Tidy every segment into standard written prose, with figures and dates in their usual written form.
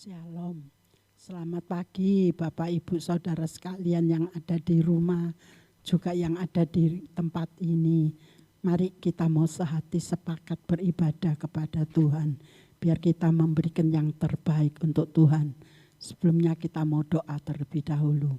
Shalom. Selamat pagi Bapak Ibu Saudara sekalian yang ada di rumah, juga yang ada di tempat ini. Mari kita mau sehati sepakat beribadah kepada Tuhan. Biar kita memberikan yang terbaik untuk Tuhan. Sebelumnya kita mau doa terlebih dahulu.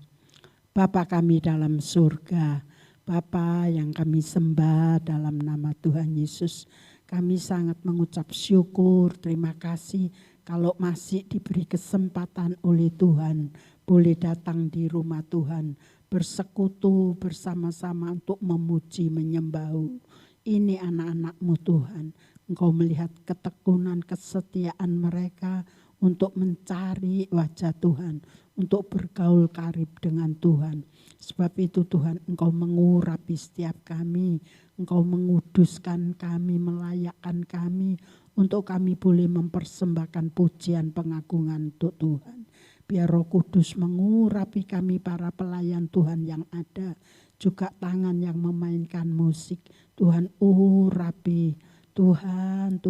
Bapa kami dalam surga, Bapa yang kami sembah dalam nama Tuhan Yesus, kami sangat mengucap syukur, terima kasih kalau masih diberi kesempatan oleh Tuhan, boleh datang di rumah Tuhan, bersekutu bersama-sama untuk memuji, menyembah-Mu. Ini anak-anak-Mu Tuhan, Engkau melihat ketekunan, kesetiaan mereka untuk mencari wajah Tuhan, untuk bergaul karib dengan Tuhan. Sebab itu Tuhan, Engkau mengurapi setiap kami, Engkau menguduskan kami, melayakkan kami, untuk kami boleh mempersembahkan pujian pengagungan untuk Tuhan. Biar Roh Kudus mengurapi kami para pelayan Tuhan yang ada, juga tangan yang memainkan musik. Tuhan urapi, Tuhan.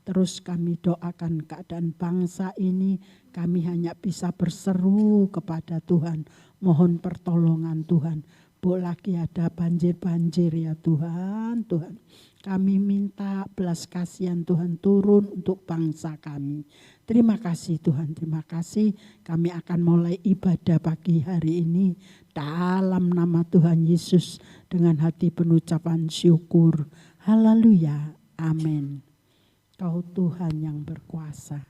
Terus kami doakan keadaan bangsa ini, kami hanya bisa berseru kepada Tuhan, mohon pertolongan Tuhan. Lagi ada banjir-banjir ya Tuhan. Kami minta belas kasihan Tuhan turun untuk bangsa kami. Terima kasih Tuhan, terima kasih. Kami akan mulai ibadah pagi hari ini dalam nama Tuhan Yesus dengan hati penuh ucapan syukur. Haleluya, amin. Kau Tuhan yang berkuasa.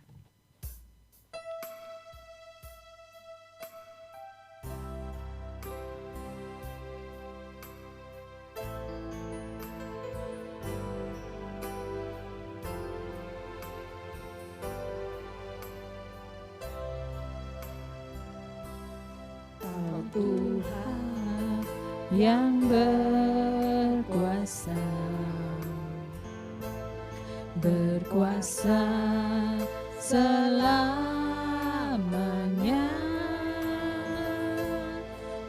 Tuhan yang berkuasa, berkuasa selamanya.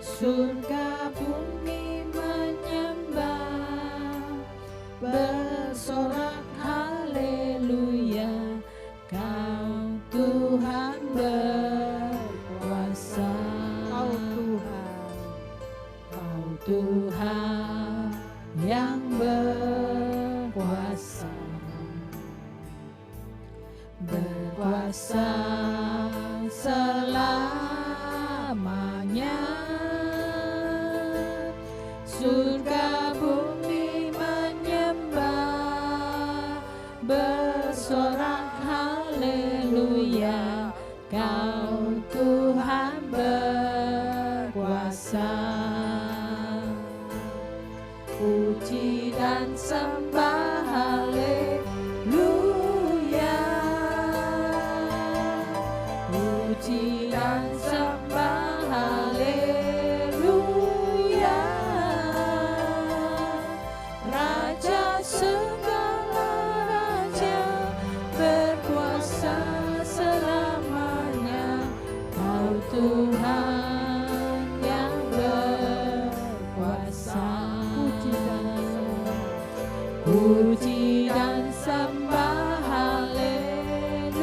Surga bumi menyembah, bersorak haleluya. Kau Tuhan berkuasa. Tuhan yang berkuasa, berkuasa selamanya. Surga bumi menyembah, bersorak haleluya. Kau Tuhan berkuasa. Puji dan sembah haleluya. Puji dan sembah haleluya. Raja segala raja, berkuasa selamanya. Kau Tuhan yang berkuasa. Puji dan sembah haleluya.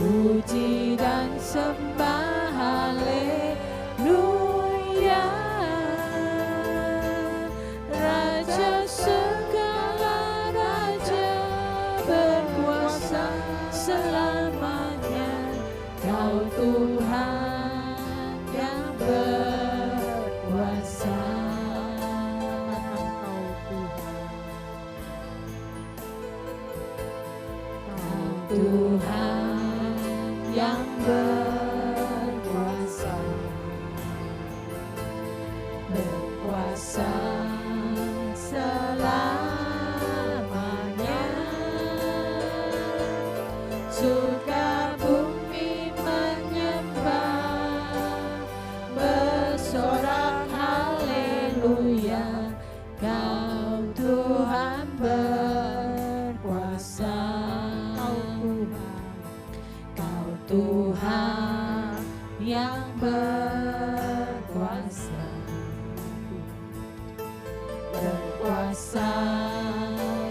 Puji dan sembah haleluya. Raja segala raja, berkuasa selamanya. Kau Tuhan yang berkuasa. Tuhan yang berkuasa, berkuasa selamanya. Surga bumi menyembah, bersorak haleluya. Kau Tuhan berkuasa. Tuhan yang berkuasa, berkuasa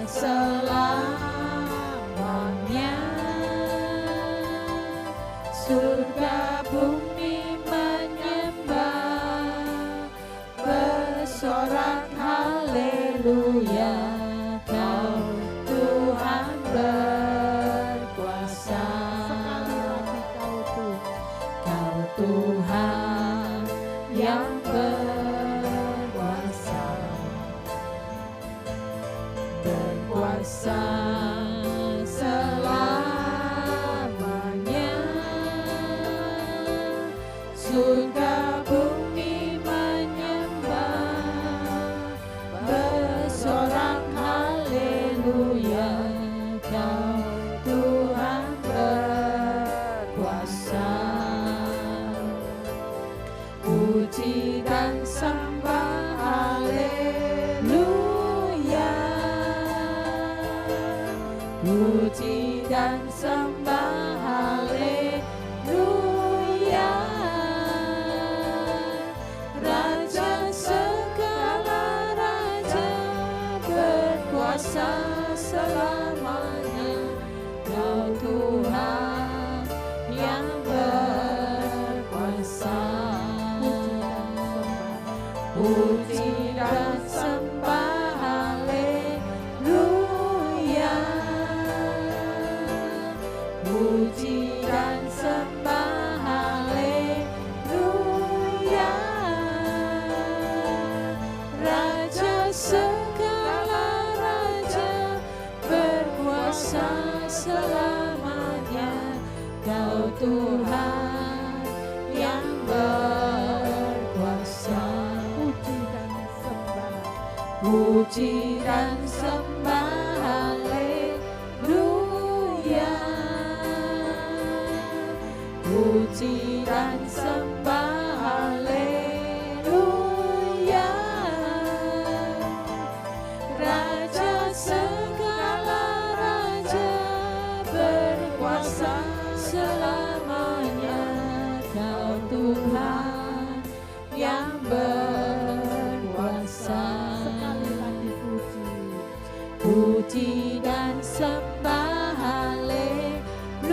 selamanya. bersorak haleluya, Kau Tuhan berkuasa. Sekali lagi Kau Tuhan yang berkuasa, berkuasa selamanya. Surga bumi menyembah, bersorak haleluya, Kau Tuhan berkuasa. Puji dan sembah haleluya, puji dan sembah haleluya. Raja segala raja berkuasa selamanya, Kau Tuhan yang berkuasa. Puji dan sembah haleluya, puji dan sembah haleluya. Raja segala raja berkuasa selamanya, Kau Tuhan yang berkuasa. Puji dan sembah haleluya, puji dan sembah haleluya. Raja segala raja berkuasa selamanya, Kau Tuhan yang berkuasa. Puji dan sembah haleluya,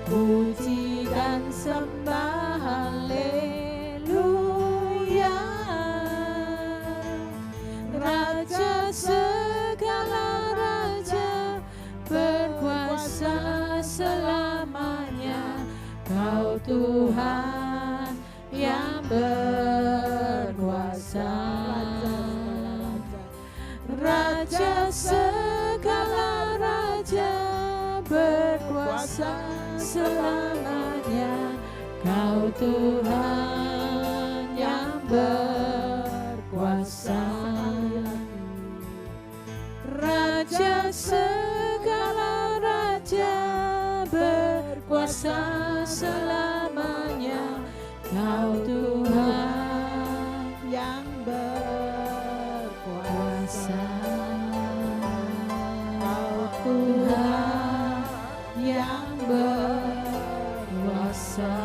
puji dan sembah haleluya. Raja segala raja berkuasa selamanya, Kau Tuhan yang berkuasa. Raja segala raja berkuasa selamanya, Kau Tuhan yang berkuasa. Raja segala raja berkuasa selamanya, Kau Tuhan yang berkuasa. Kau Tuhan yang berkuasa.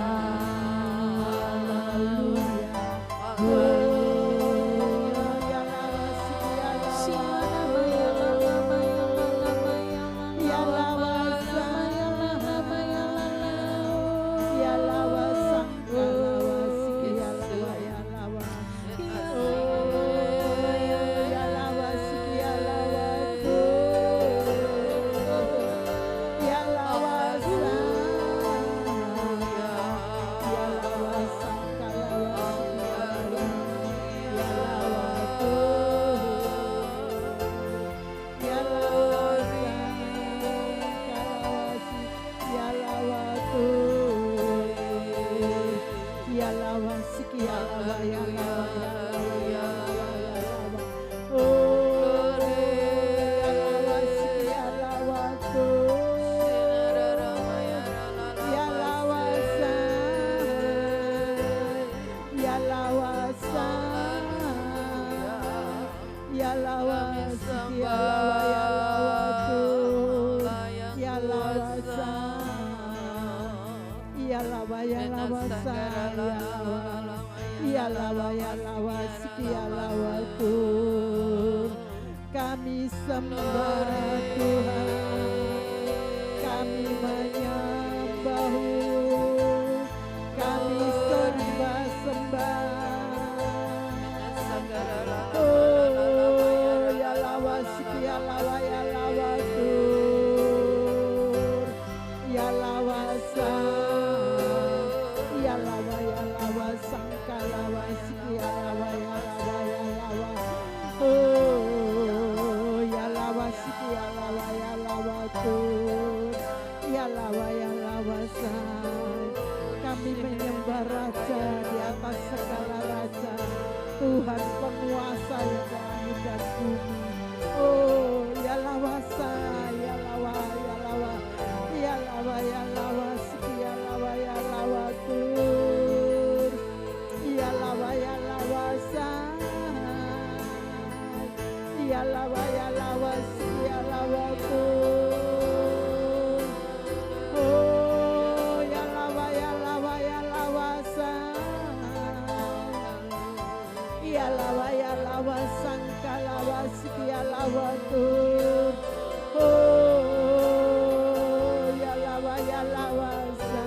Kami sembah Tuhan, kami menyembah-Mu, kami sembah Tuhan penguasa yang langit dan bumi. Oh, ya lawasa, ya lawa, ya lawa, ya lawa, ya lawa, ya lawa, ya lawa tur, ya lawa, ya lawasa, ya lawa, ya lawa, ya lawa tur. Oh, ya lawa, ya lawa, ya lawasa, ya lawa, ya lawa, sangka lawa, ya lawa tur. Oh, ya lawa, ya lawasa,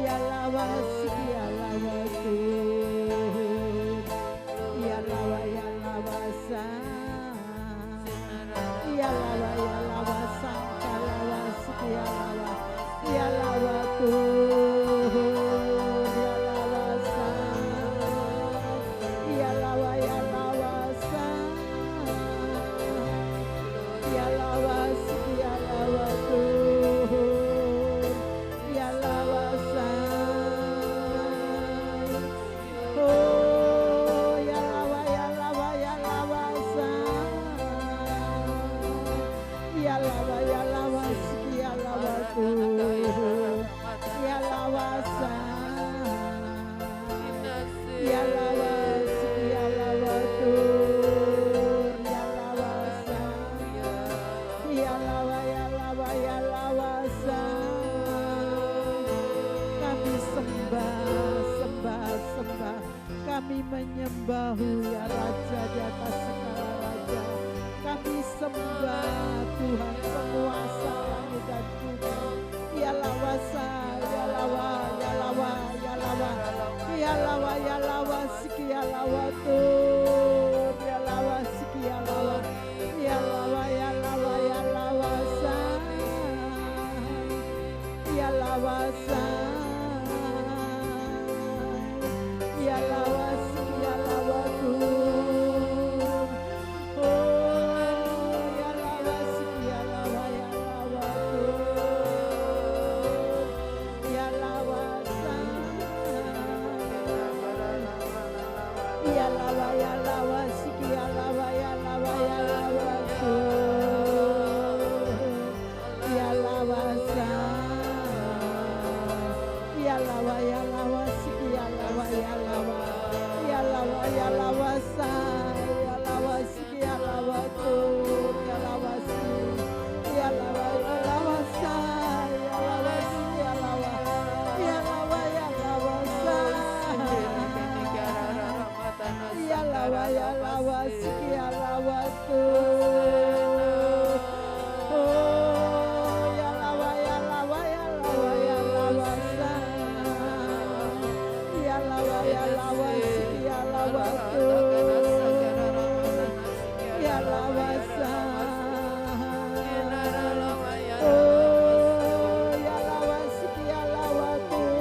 ya lawa, ya lawa tur. Ya lawa, ya lawasa, ya lawa, ya lawa, sangka lawa, ya lawa, ya lawa tur. Ya lawasa, ya lawa, ya lawasa, ya lawa, ya lawa tur. Ya lawasa. Oh, ya lawa, ya lawa, ya lawasa, ya lawa, ya lawa, ya lawa tur. Ya lawasa, ya lawa, ya lawa tur. Ya lawasa, ya lawa, ya lawa, ya lawasa. Kami sembah, sembah, sembah. Kami menyembahmu ya Raja di atas segala raja. Kami sembah Tuhan penguasa langit dan bumi. Ya lawasa, ya lawa, ya lawa, ya lawa, ya lawa, ya lawa, ya lawa tur. Ya lawa, ya lawa, ya lawa, ya lawa, ya lawasa, ya lawasa, ya lawa, ya lawa tur. Oh, ya lawa, ya lawa, ya lawa tur. Ya lawasa, ya lawa, ya lawa, ya lawa, ya lawa, ya lawa tur. Ya lawasa, ya lawa, ya lawa, ya lawa, ya lawa, ya lawa, ya lawasa, ya lawa, ya lawa tur. Ya lawasi, ya lawa, ya lawasa, ya lawa, ya lawa, ya lawa, ya lawasa, ya lawa, ya lawa, ya lawa tur. Oh, ya lawa, ya lawa, ya lawa, ya lawasa, ya lawa, ya lawa, ya lawa tur. Ya lawasa. Oh, ya lawa, ya lawa tur.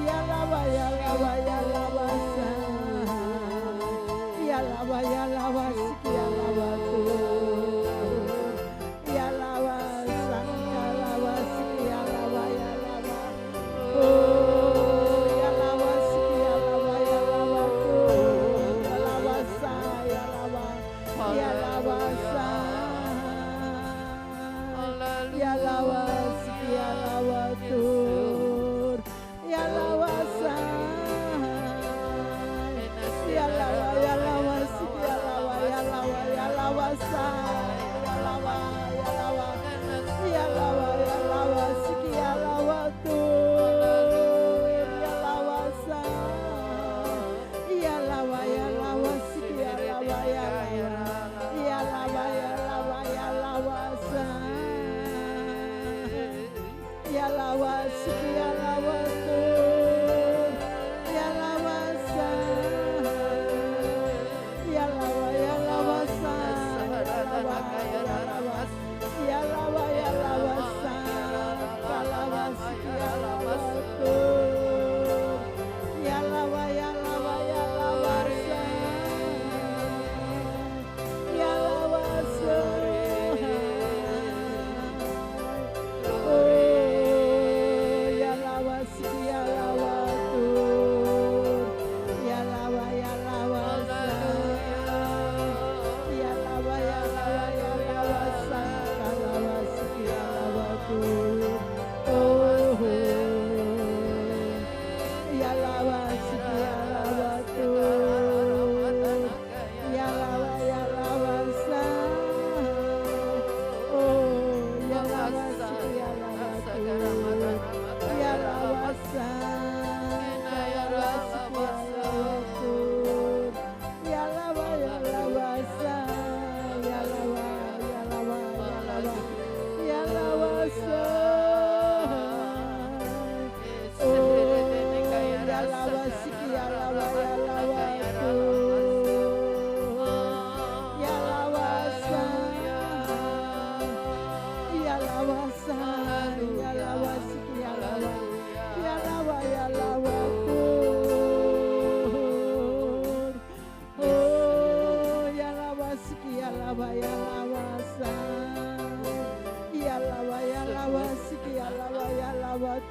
Ya lawa, ya lawa, ya lawasa. Ya lawa, ya lawa, ya lawa tur. Ya lawa, ya lawa, ya lawa, ya lawa. Oh, ya lawa, ya lawa, ya lawa tur. Ya lawasa, ya lawa.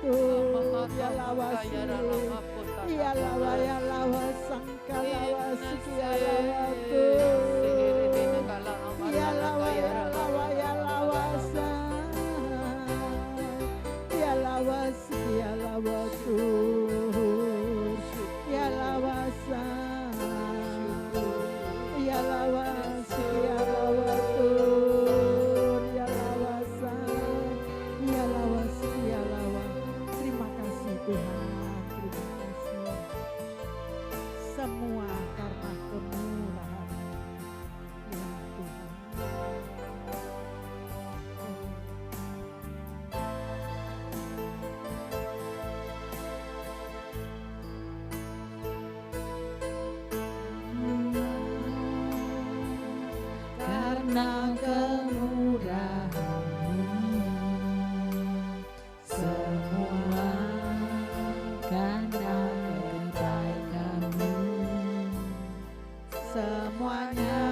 Tuhan, ya lawasi, ya lawa sangka lawasi, ya lawa Tuhan, ya lawa sang, ya lawasi, ya lawa Tuhan, ya lawa sang, ya lawasi, ya lawa Tuhan, ya lawa sang, ya lawasi, ya lawa. Terima kasih Tuhan, terima kasih. Semua karena kemurahan ya Tuhan. Karena kemurahan-Mu, semua karena kebaikan-Mu, semuanya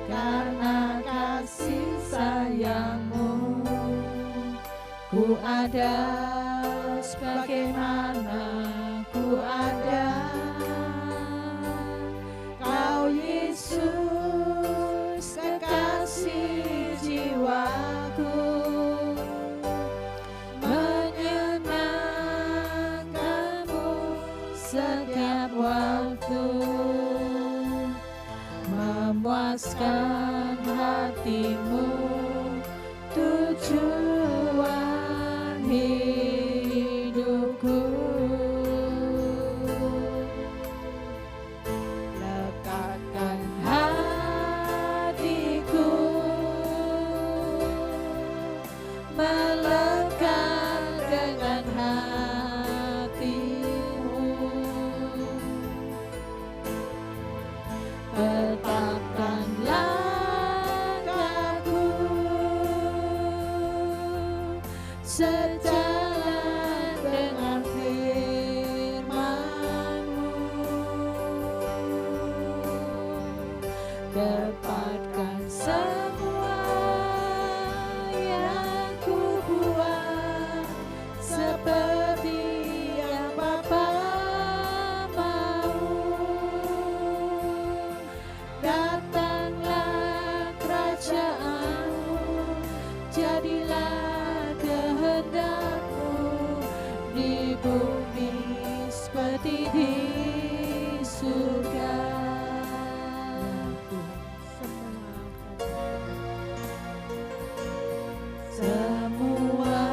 karena kasih sayang-Mu. Ku ada sebagaimana ku ada, Kau Yesus kekasih jiwaku, menyenangkan-Mu setiap waktu, memuaskan hati-Mu, tujuan hidupku. Lekatkan hatiku, melekat dengan hati-Mu, tetapkan langkahku sejalan dengan firman-Mu, dapatkan semua yang ku buat seperti yang Bapa mau. Datanglah kerajaan-Mu, jadilah kehendak-Mu di bumi seperti di surga. Semua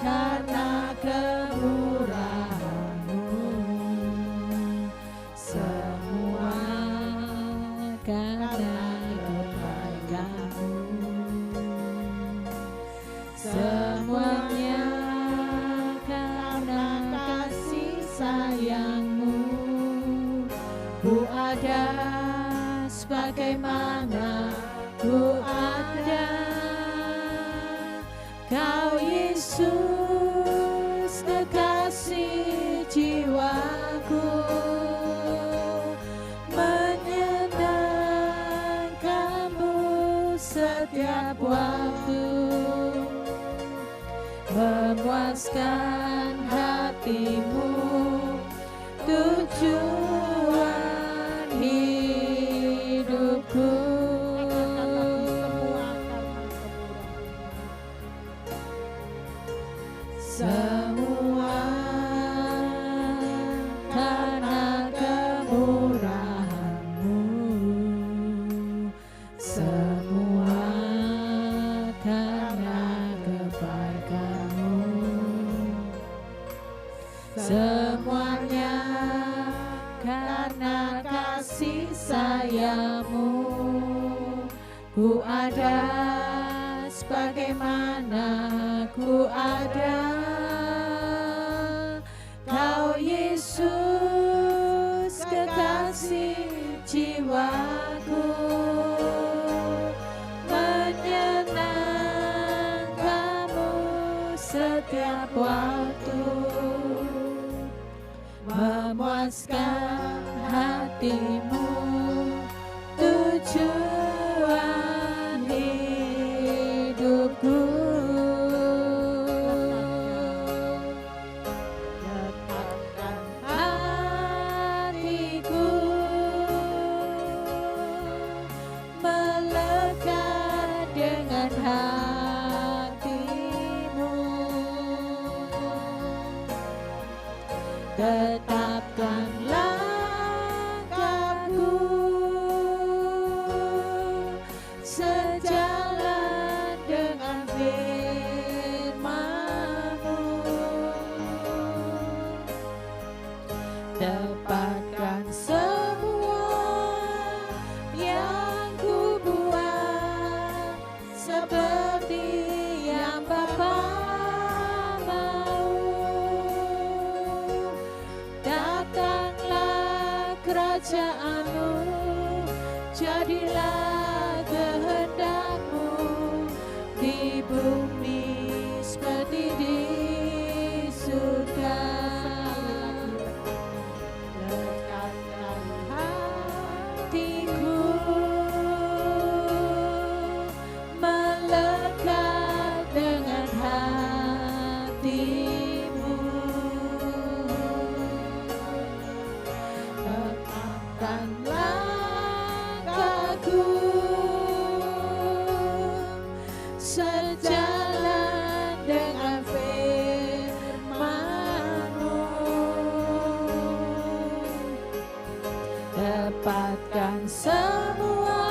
karena kemurahan-Mu, semua karena kebaikan-Mu, semuanya karena kasih sayang-Mu. Ku ada sebagaimana ku ada, Kau Yesus kekasih jiwaku, menyenangkan-Mu setiap waktu, memuaskan hati-Mu, tujuan hidupku. Semua karena kemurahan-Mu, semua karena kebaikan-Mu, semuanya karena kasih sayang-Mu. Ku ada sebagaimana ku ada, Kau Yesus kekasih jiwaku, menyenangkan-Mu setiap waktu, memuaskan hati-Mu, tujuan hidupku. tetapkan langkahku sejalan dengan firman-Mu. Dapatkan semua yang ku buat seperti yang Bapa mau. Datanglah kerajaan-Mu, jadilah kehendak-Mu di bumi seperti di surga. Lekatkan hatiku melekat dengan hati-Mu. Tetapkan langkahku sejalan dengan firman-Mu. Dapatkan semua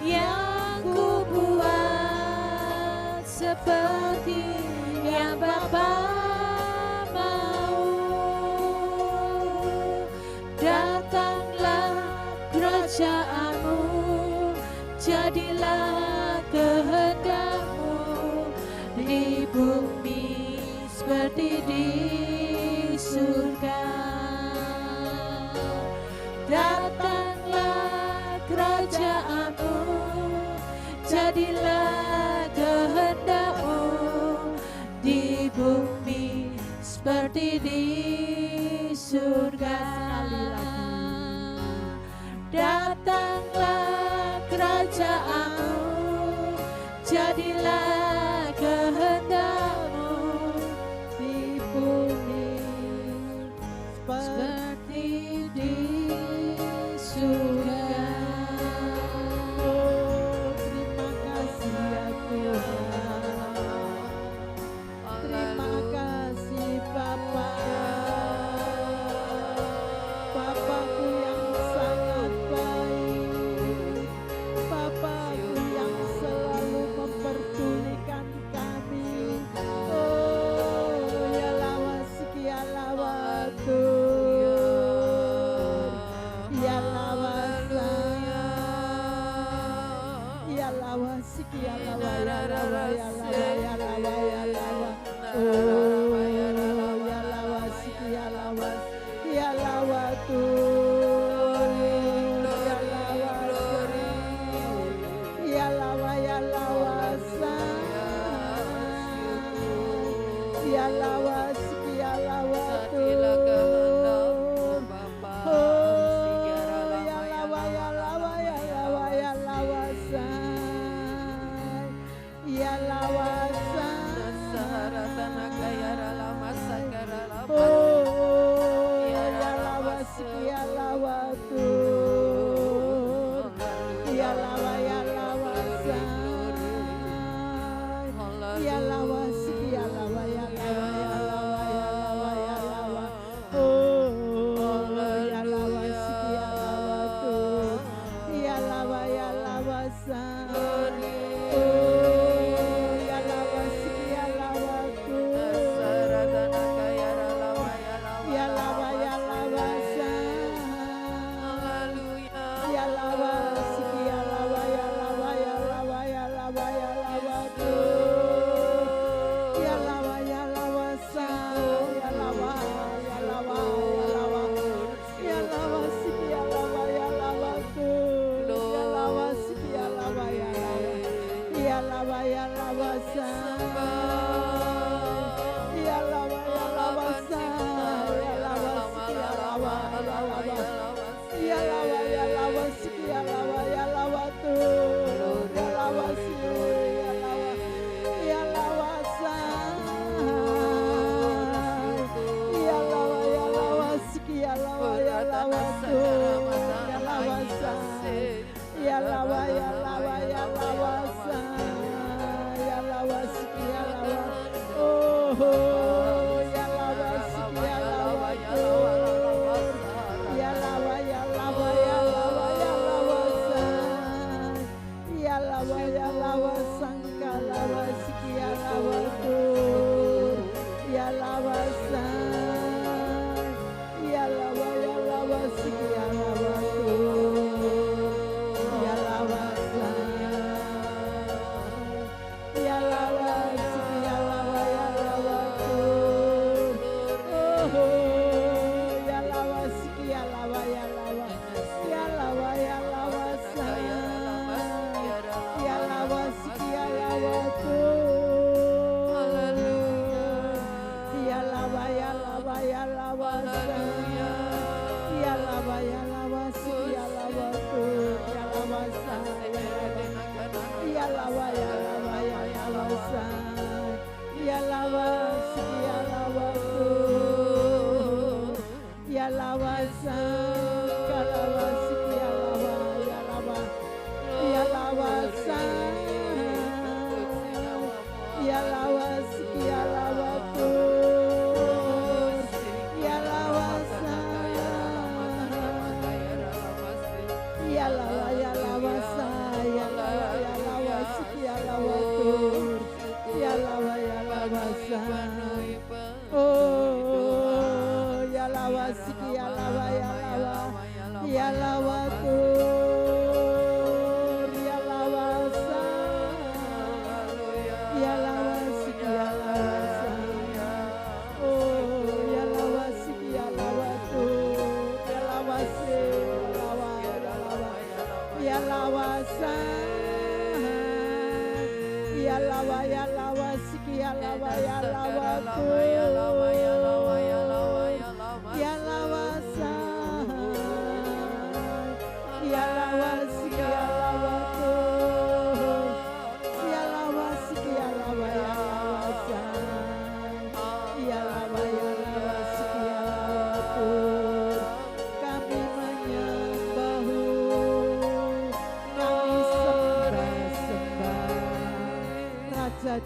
yang ku buat seperti yang Bapa mau. Datanglah kerajaan-Mu, jadilah kehendak-Mu di bumi seperti di surga. Datanglah kerajaan-Mu, jadilah kehendak-Mu di bumi seperti di surga. Datanglah kerajaan-Mu, jadilah kehendak-Mu di bumi seperti di surga. Oh, terima kasih ya Tuhan. Terima kasih Bapa. Bapakku yang sangat baik, Bapakku yang selalu memperdulikan kami. Oh, ya lawas ya lawatur, ya lawasa, ya lawas ya lawa, ya lawa, ya lawa, ya lawa, ya lawa. Oh, ya lawas ya lawas, ya lawatur, ya lawasa, ya lawa, ya lawasa, ya lawas ya lawatur. Oh, ya lawa, ya lawa, ya lawa, ya lawasa, ya lawasa. Oh, ya lawas ya lawatur, ya lawa, ya lawasa, ya lawas ya lawa, ya lawa, ya lawa, ya lawa, ya lawa. Oh, ya lawas ya lawatur, ya lawa, ya lawasa. Oh, ya lawas ya lawatur, ya lawa, ya lawasa, ya lawas ya lawa, ya lawa, ya lawa, ya lawa, ya lawatur, ya lawa, ya lawasa, ya lawa, ya lawa, ya lawa, ya lawas ya lawa, ya lawatur, ya lawas ya lawa, ya lawa, ya lawa, ya lawasa, ya lawa, ya lawasa, ya lawas ya lawa, ya lawa, ya lawa, ya lawas ya lawa, ya lawatur, ya lawas ya lawa, ya lawasa, ya lawa, ya lawas ya lawa, ya lawatur, ya lawasa, ya lawa, ya lawa, ya lawasa, ya lawas ya lawa. Oh, ya lawas ya lawa.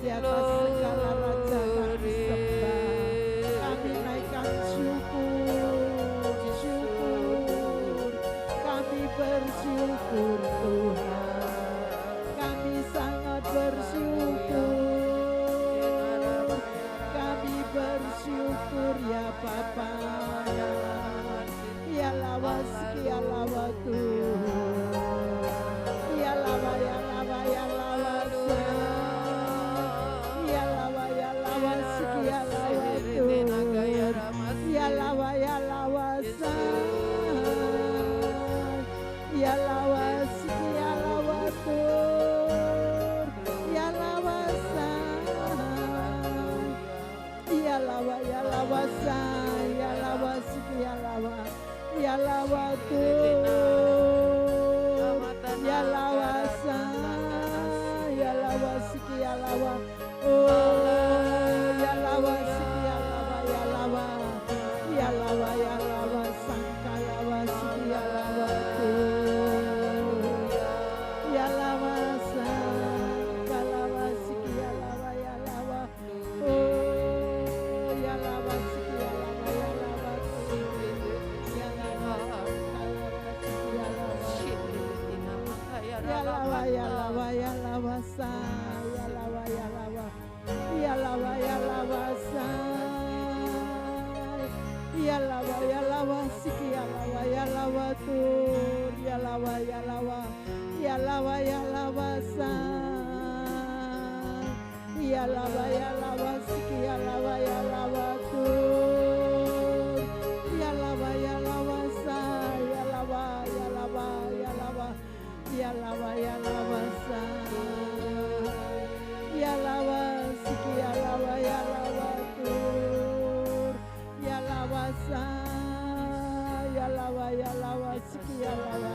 Di atas segala raja kami sembah, kami naikkan syukur, kami bersyukur Tuhan, kami sangat bersyukur, kami bersyukur ya Bapa, ya lawas ya lawa Tuhan, ya lawa ya lawa ya lawa ya lawa ya lawa ya lawa ya lawa tur ya lawa ya lawa ya lawa ya lawa ya lawa ya lawa tur ya lawa ya lawa ya lawa ya lawa ya lawa sangka lawa ya lawa ya lawa sangka lawa ya lawa ya lawa ya lawa ya lawa ya lawa ya lawa ya lawa ya lawa sa ya lawa ya lawa ya lawa ya lawa sa ya lawa ya lawa siki ya lawa ya lawa tur ya lawa ya lawa ya lawa ya lawa sa ya lawa ya lawa siki ya lawa ya lawa tur ya lawa ya lawa sa ya lawa ya lawa ya lawa ya lawa ya lawa sa ya lawa siki ya lawa ya lawa tur ya lawa sa ya lawa siki ya lawa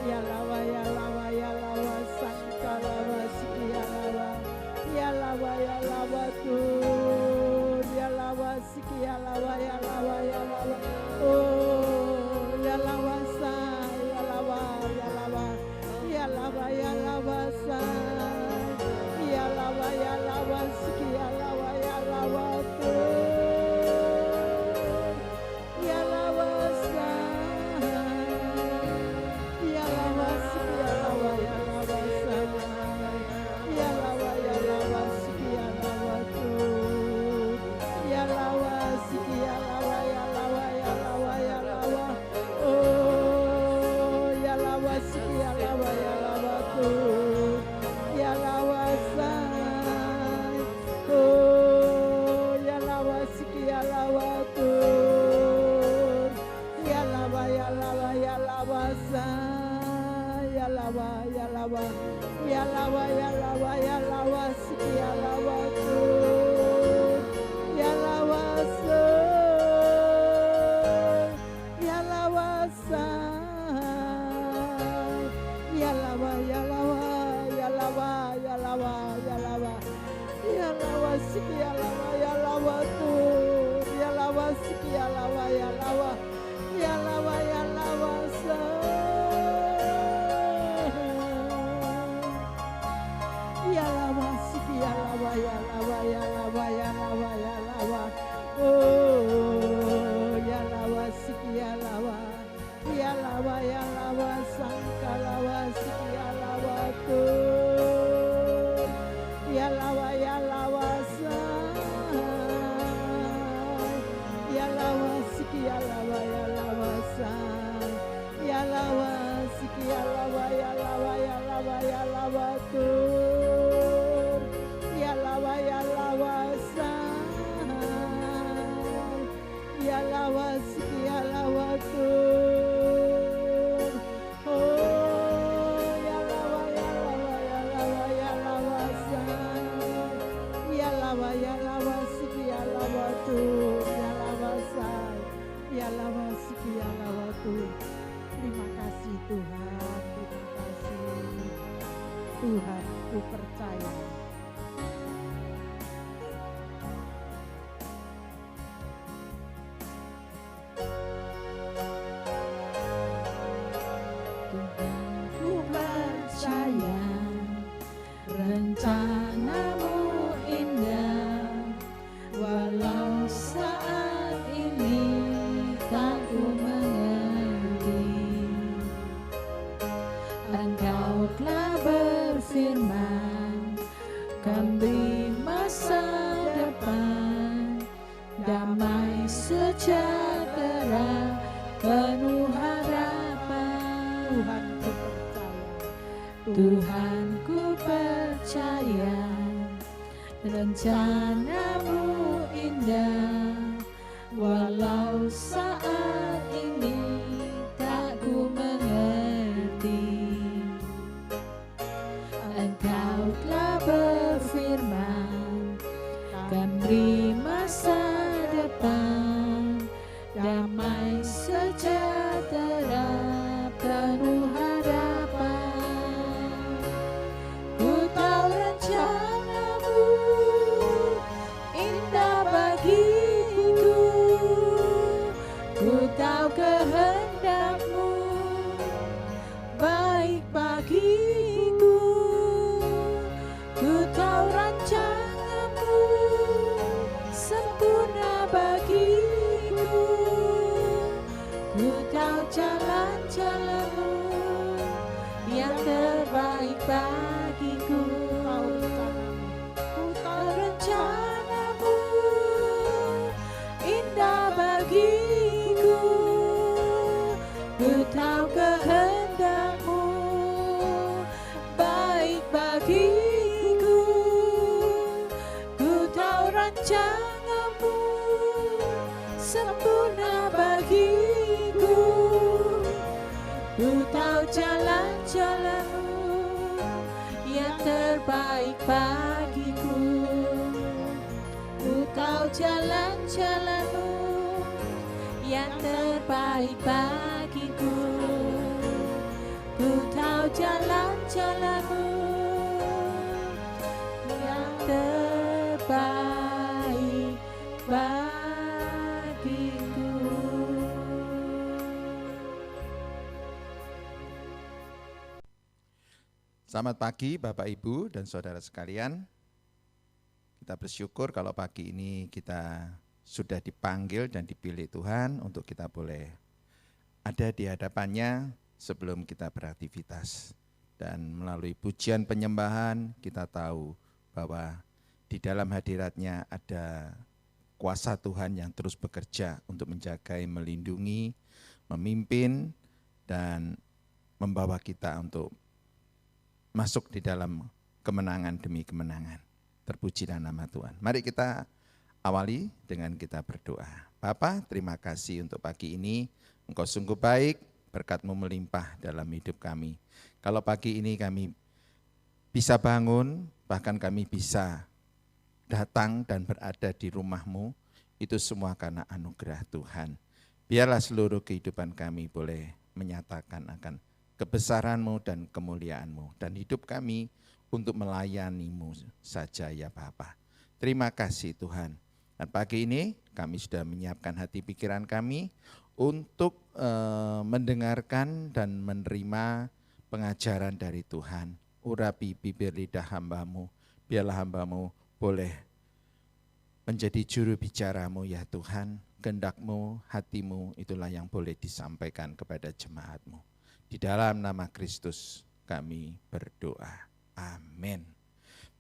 ya lawa ya lawa sangka lawa siki ya lawa tur ya lawa siki ya lawa oh ya lawa sa ya lawa sa ya lawa siki ya lawa tur ya lawa sa ya lawa siki ya lawa sa ya lawa siki ya lawa tur ya lawa siki ya lawa oh ya lawa siki ya lawa tur ya lawa sa oh ya lawa siki ya lawa tur ya lawa sa ya lawa siki ya lawa tur ya lawa sa ya lawa sa ya lawa siki ya lawa tur ya lawa siki ya lawa sa ya lawa siki ya lawa lawa ya lawa siki ya lawa Tuhan, ya lawa say, ya lawa siki ya lawa Tuhan. Terima kasih Tuhan, terima kasih Tuhan, ku percaya. Ku percaya rencanamu indah, walau saat ini tak ku mengerti. Engkau telah berfirman, kan beri masa depan, damai sejahtera penuh harapan. Tuhan ku percaya rencanamu indah, walau saat ini tak ku mengerti. Engkau telah berfirman, kan beri masa depan, damai sejahtera penuh harapan. Ku tahu rencanamu indah bagiku, ku tahu kehendakmu baik bagiku, ku tahu rancanganmu sempurna bagiku, ku tahu jalan-jalanmu yang terbaik bagiku. Ku tahu rencanamu indah bagiku, ku tahu kehendakmu baik bagiku, ku tahu rancanganmu sempurna bagiku, ku tahu jalan-jalanmu yang terbaik bagiku, ku tahu jalan-jalanmu yang terbaik bagiku, ku tahu jalan-jalanmu yang terbaik bagiku. Selamat pagi Bapak Ibu dan Saudara sekalian. Kita bersyukur kalau pagi ini kita sudah dipanggil dan dipilih Tuhan untuk kita boleh ada di hadapannya sebelum kita beraktivitas. Dan melalui pujian penyembahan kita tahu bahwa di dalam hadiratnya ada kuasa Tuhan yang terus bekerja untuk menjaga, melindungi, memimpin, dan membawa kita untuk masuk di dalam kemenangan demi kemenangan. Terpujilah nama Tuhan. Mari kita awali dengan kita berdoa. Bapa, terima kasih untuk pagi ini. Engkau sungguh baik, berkat-Mu melimpah dalam hidup kami. Kalau pagi ini kami bisa bangun, bahkan kami bisa datang dan berada di rumah-Mu, itu semua karena anugerah Tuhan. Biarlah seluruh kehidupan kami boleh menyatakan akan kebesaran-Mu dan kemuliaan-Mu, dan hidup kami untuk melayani-Mu saja ya Bapa. Terima kasih Tuhan. Dan pagi ini kami sudah menyiapkan hati pikiran kami untuk mendengarkan dan menerima pengajaran dari Tuhan. Urapi bibir lidah hamba-Mu, biarlah hamba-Mu boleh menjadi juru bicara-Mu ya Tuhan. Kehendak-Mu, hati-Mu itulah yang boleh disampaikan kepada jemaat-Mu. Di dalam nama Kristus kami berdoa. Amin.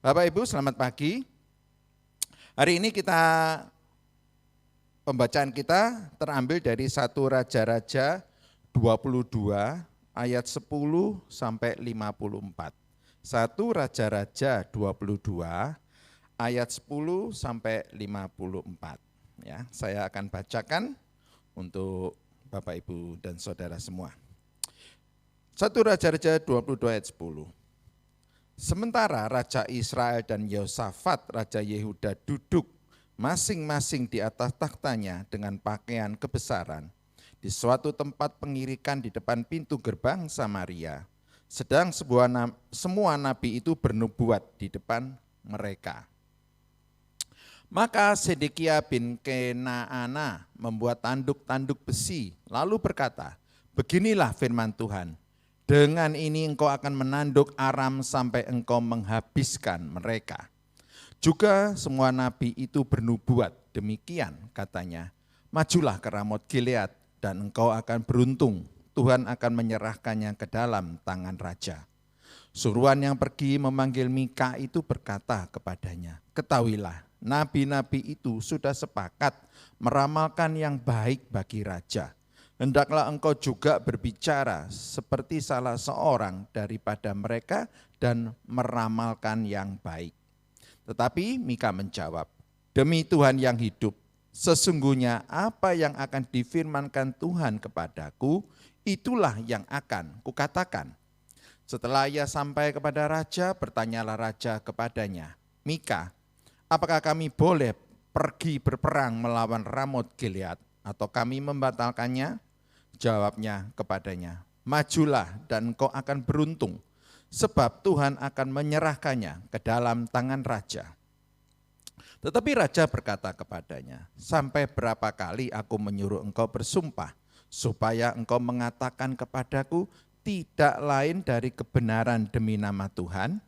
Bapak Ibu selamat pagi. Hari ini pembacaan kita terambil dari 1 Raja-Raja 22 ayat 10 sampai 54. 1 Raja-Raja 22 ayat 10 sampai 54. Ya, saya akan bacakan untuk Bapak Ibu dan Saudara semua. 1 Raja-Raja 22 ayat 10. Sementara Raja Israel dan Yosafat, Raja Yehuda duduk masing-masing di atas takhtanya dengan pakaian kebesaran di suatu tempat pengirikan di depan pintu gerbang Samaria. Sedang semua nabi itu bernubuat di depan mereka. Maka Sedekia bin Kenaana membuat tanduk-tanduk besi, lalu berkata, beginilah firman Tuhan, dengan ini engkau akan menanduk Aram sampai engkau menghabiskan mereka. Juga semua nabi itu bernubuat, demikian katanya, majulah ke Ramot Gilead dan engkau akan beruntung, Tuhan akan menyerahkannya ke dalam tangan raja. Suruhan yang pergi memanggil Mika itu berkata kepadanya, ketahuilah, nabi-nabi itu sudah sepakat meramalkan yang baik bagi raja. Hendaklah engkau juga berbicara seperti salah seorang daripada mereka dan meramalkan yang baik. Tetapi Mika menjawab, demi Tuhan yang hidup, sesungguhnya apa yang akan difirmankan Tuhan kepadaku, itulah yang akan kukatakan. Setelah ia sampai kepada raja, bertanyalah raja kepadanya, Mika, apakah kami boleh pergi berperang melawan Ramot Gilead atau kami membatalkannya? Jawabnya kepadanya, majulah dan engkau akan beruntung, sebab Tuhan akan menyerahkannya ke dalam tangan raja. Tetapi raja berkata kepadanya, sampai berapa kali aku menyuruh engkau bersumpah, supaya engkau mengatakan kepadaku tidak lain dari kebenaran demi nama Tuhan?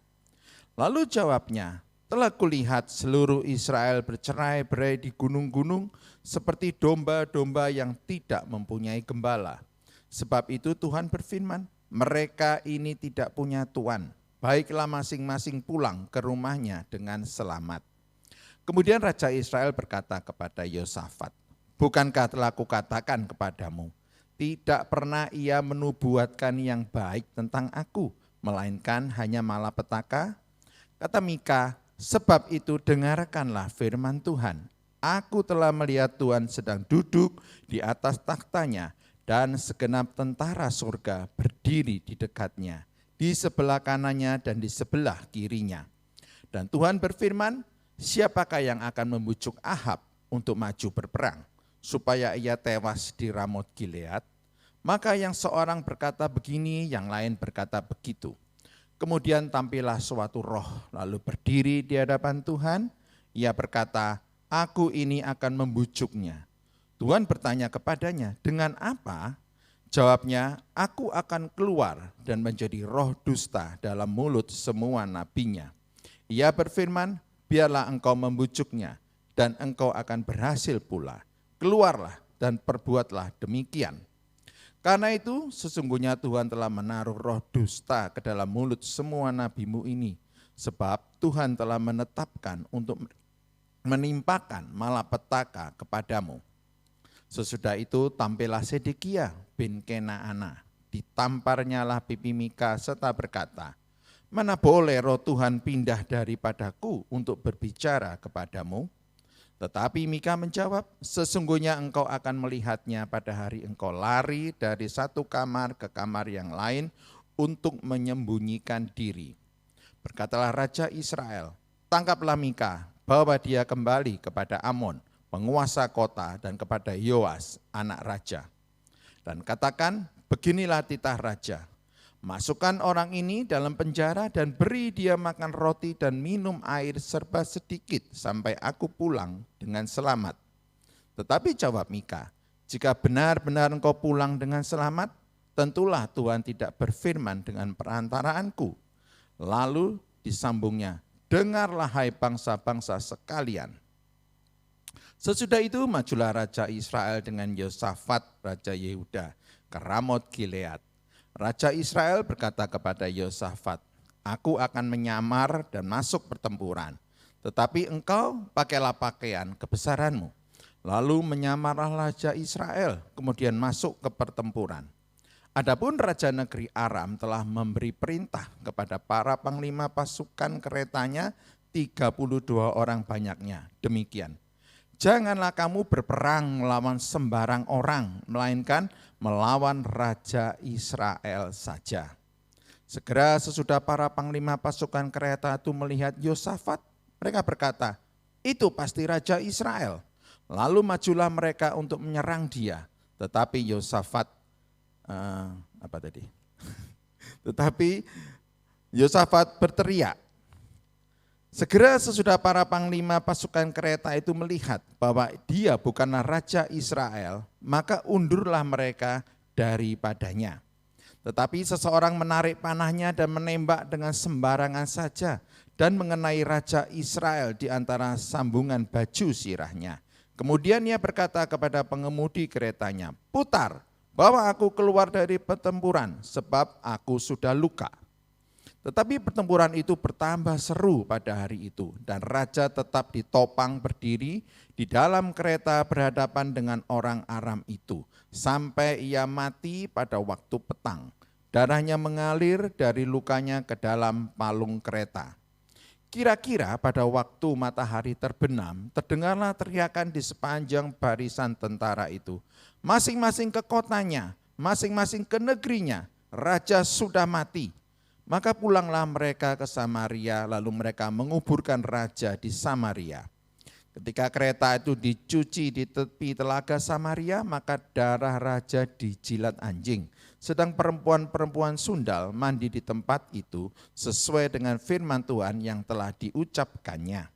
Lalu jawabnya, telah kulihat seluruh Israel bercerai-berai di gunung-gunung seperti domba-domba yang tidak mempunyai gembala. Sebab itu Tuhan berfirman, mereka ini tidak punya tuan, baiklah masing-masing pulang ke rumahnya dengan selamat. Kemudian Raja Israel berkata kepada Yosafat, bukankah telah kukatakan kepadamu, tidak pernah ia menubuatkan yang baik tentang aku, melainkan hanya malapetaka? Kata Mika, sebab itu dengarkanlah firman Tuhan. Aku telah melihat Tuhan sedang duduk di atas takhtanya dan segenap tentara surga berdiri di dekatnya, di sebelah kanannya dan di sebelah kirinya. Dan Tuhan berfirman, siapakah yang akan membujuk Ahab untuk maju berperang, supaya ia tewas di Ramot Gilead? Maka yang seorang berkata begini, yang lain berkata begitu. Kemudian tampillah suatu roh, lalu berdiri di hadapan Tuhan. Ia berkata, aku ini akan membujuknya. Tuhan bertanya kepadanya, dengan apa? Jawabnya, aku akan keluar dan menjadi roh dusta dalam mulut semua nabinya. Ia berfirman, biarlah engkau membujuknya, dan engkau akan berhasil pula. Keluarlah dan perbuatlah demikian. Karena itu sesungguhnya Tuhan telah menaruh roh dusta ke dalam mulut semua nabimu ini. Sebab Tuhan telah menetapkan untuk menimpakan malapetaka kepadamu. Sesudah itu tampillah Sedekia bin Kenaana. Ditamparnyalah pipi Mika serta berkata, mana boleh roh Tuhan pindah daripadaku untuk berbicara kepadamu? Tetapi Mika menjawab, sesungguhnya engkau akan melihatnya pada hari engkau lari dari satu kamar ke kamar yang lain untuk menyembunyikan diri. Berkatalah Raja Israel, tangkaplah Mika, bawa dia kembali kepada Amon, penguasa kota, dan kepada Yoas, anak raja. Dan katakan, beginilah titah raja. Masukkan orang ini dalam penjara dan beri dia makan roti dan minum air serba sedikit sampai aku pulang dengan selamat. Tetapi jawab Mika, jika benar-benar engkau pulang dengan selamat, tentulah Tuhan tidak berfirman dengan perantaraanku. Lalu disambungnya, dengarlah hai bangsa-bangsa sekalian. Sesudah itu majulah Raja Israel dengan Yosafat, Raja Yehuda, ke Ramot Gilead. Raja Israel berkata kepada Yosafat, aku akan menyamar dan masuk pertempuran, tetapi engkau pakailah pakaian kebesaranmu. Lalu menyamarlah Raja Israel, kemudian masuk ke pertempuran. Adapun Raja negeri Aram telah memberi perintah kepada para panglima pasukan keretanya, 32 orang banyaknya. Demikian, janganlah kamu berperang melawan sembarang orang, melainkan melawan Raja Israel saja. Segera sesudah para panglima pasukan kereta itu melihat Yosafat, mereka berkata, itu pasti Raja Israel. Lalu majulah mereka untuk menyerang dia. Tetapi Yosafat, Tetapi Yosafat berteriak. Segera sesudah para panglima pasukan kereta itu melihat bahwa dia bukanlah Raja Israel, maka undurlah mereka daripadanya. Tetapi seseorang menarik panahnya dan menembak dengan sembarangan saja dan mengenai Raja Israel di antara sambungan baju sirahnya. Kemudian ia berkata kepada pengemudi keretanya, putar, bawa aku keluar dari pertempuran sebab aku sudah luka. Tetapi pertempuran itu bertambah seru pada hari itu dan raja tetap ditopang berdiri di dalam kereta berhadapan dengan orang Aram itu sampai ia mati pada waktu petang. Darahnya mengalir dari lukanya ke dalam palung kereta. Kira-kira pada waktu matahari terbenam, terdengarlah teriakan di sepanjang barisan tentara itu. Masing-masing ke kotanya, masing-masing ke negerinya, raja sudah mati. Maka pulanglah mereka ke Samaria, lalu mereka menguburkan raja di Samaria. Ketika kereta itu dicuci di tepi telaga Samaria, maka darah raja dijilat anjing. Sedang perempuan-perempuan sundal mandi di tempat itu sesuai dengan firman Tuhan yang telah diucapkannya.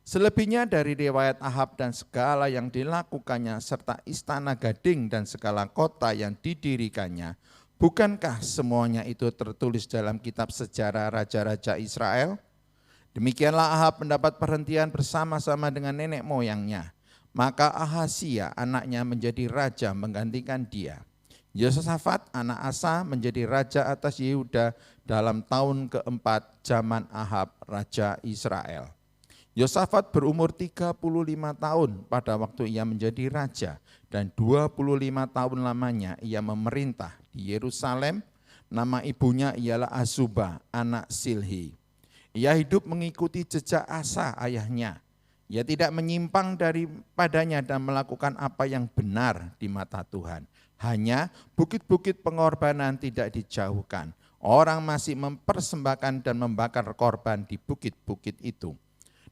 Selebihnya dari riwayat Ahab dan segala yang dilakukannya serta istana gading dan segala kota yang didirikannya, bukankah semuanya itu tertulis dalam kitab sejarah raja-raja Israel? Demikianlah Ahab mendapat perhentian bersama-sama dengan nenek moyangnya. Maka Ahazia anaknya menjadi raja menggantikan dia. Yosafat anak Asa menjadi raja atas Yehuda dalam tahun keempat zaman Ahab raja Israel. Yosafat berumur 35 tahun pada waktu ia menjadi raja dan 25 tahun lamanya ia memerintah di Yerusalem. Nama ibunya ialah Azubah anak Silhi. Ia hidup mengikuti jejak Asa ayahnya. Ia tidak menyimpang daripadanya dan melakukan apa yang benar di mata Tuhan. Hanya bukit-bukit pengorbanan tidak dijauhkan. Orang masih mempersembahkan dan membakar korban di bukit-bukit itu.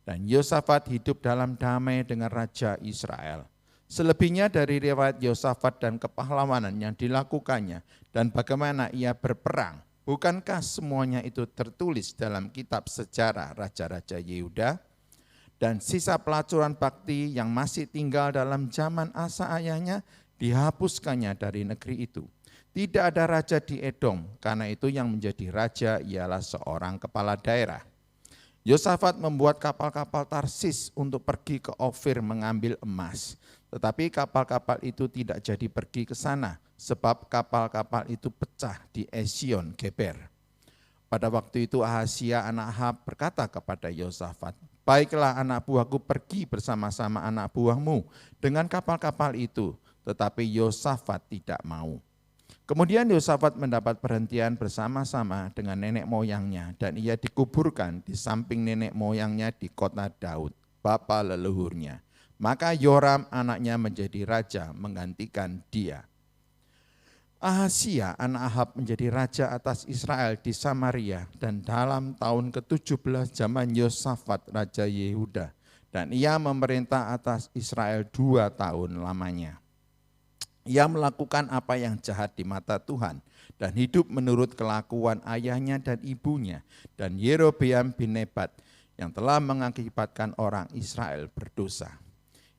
Dan Yosafat hidup dalam damai dengan Raja Israel. Selebihnya dari riwayat Yosafat dan kepahlawanan yang dilakukannya dan bagaimana ia berperang, bukankah semuanya itu tertulis dalam kitab sejarah Raja-Raja Yehuda? Dan sisa pelacuran bakti yang masih tinggal dalam zaman Asa ayahnya dihapuskannya dari negeri itu. Tidak ada raja di Edom, karena itu yang menjadi raja ialah seorang kepala daerah. Yosafat membuat kapal-kapal Tarsis untuk pergi ke Ofir mengambil emas. Tetapi kapal-kapal itu tidak jadi pergi ke sana, sebab kapal-kapal itu pecah di Esion Geber. Pada waktu itu Ahazia anak Ahab berkata kepada Yosafat, baiklah anak buahku pergi bersama-sama anak buahmu dengan kapal-kapal itu. Tetapi Yosafat tidak mau. Kemudian Yosafat mendapat perhentian bersama-sama dengan nenek moyangnya dan ia dikuburkan di samping nenek moyangnya di kota Daud, bapa leluhurnya. Maka Yoram anaknya menjadi raja menggantikan dia. Ahazia anak Ahab menjadi raja atas Israel di Samaria dan dalam tahun ke-17 zaman Yosafat raja Yehuda. Dan ia memerintah atas Israel 2 tahun lamanya. Ia melakukan apa yang jahat di mata Tuhan dan hidup menurut kelakuan ayahnya dan ibunya dan Yerobeam bin Nebat yang telah mengakibatkan orang Israel berdosa.